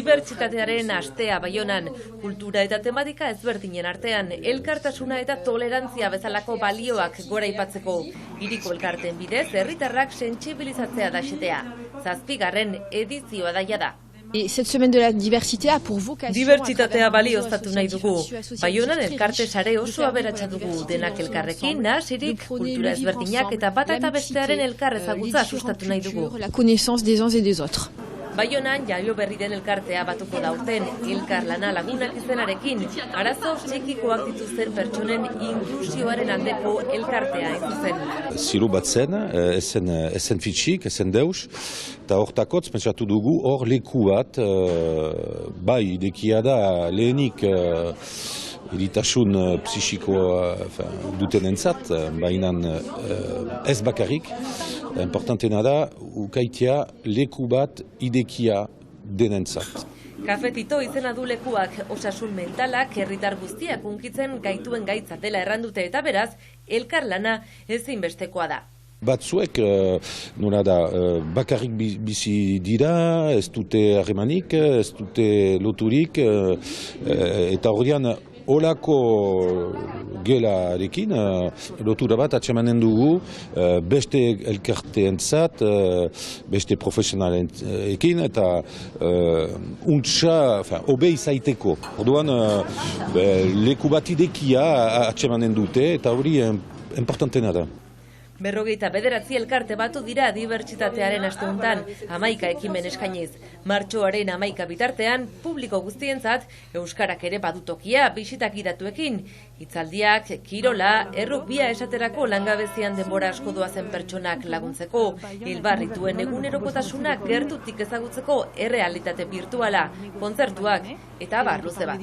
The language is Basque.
Dibertsitatearen astea Baionan, kultura eta tematika ezberdinen artean, elkartasuna eta tolerantzia bezalako balioak goraipatzeko. Hiriko elkarteen bidez, herritarrak sentsibilizatzea da xetea. 7. edizioa da jada. Dibertsitatea balioztatu nahi dugu. Baionan elkarte sare oso aberatsa dugu, denak elkarrekin, nahasirik, kultura ezberdinak eta bata eta bestearen elkar ezagutza sustatu nahi dugu. Baionan jaio berri den elkartea batuko da urten, elkar lana lagunak izenarekin, arazo psikikoak dituzten pertsonen inklusioaren aldeko elkartea zuzen. Ziru bat zen, ezen fitxik, ezen deus, eta hortakotz pentsatu dugu hor leku bat, bai, idekia da lehenik iritasun psikikoa duten entzat, baina ez bakarrik. Importantena da, ukaitea leku bat idekia denentzat. Kafetito izena du lekuak, osasun mentalak herritar guztiak hunkitzen gaituen gaitza dela errandute eta beraz, elkarlana ezinbestekoa da. Batzuek, nola da, bakarrik bizi dira, ez dute harremanik, ez dute loturik, eta horrean, olako gelarekin, lotura bat atsemanen dugu beste elkarteentzat, beste profesionalekin eta untsa, hobe izaiteko. Orduan, leku bat idekia atsemanen dute eta hori importantena da. 59 elkarte batu dira dibertsitatearen asteuntan, 11 ekimen eskainiz. Martxoaren 11 bitartean, publiko guztientzat, euskarak ere badutokia bisitak idatuekin. Hitzaldiak, kirola, errugbia esaterako langabezian denbora asko doazen pertsonak laguntzeko, hilbarrituen egunerokotasunak gertutik ezagutzeko errealitate birtuala, kontzertuak eta abar luze bat.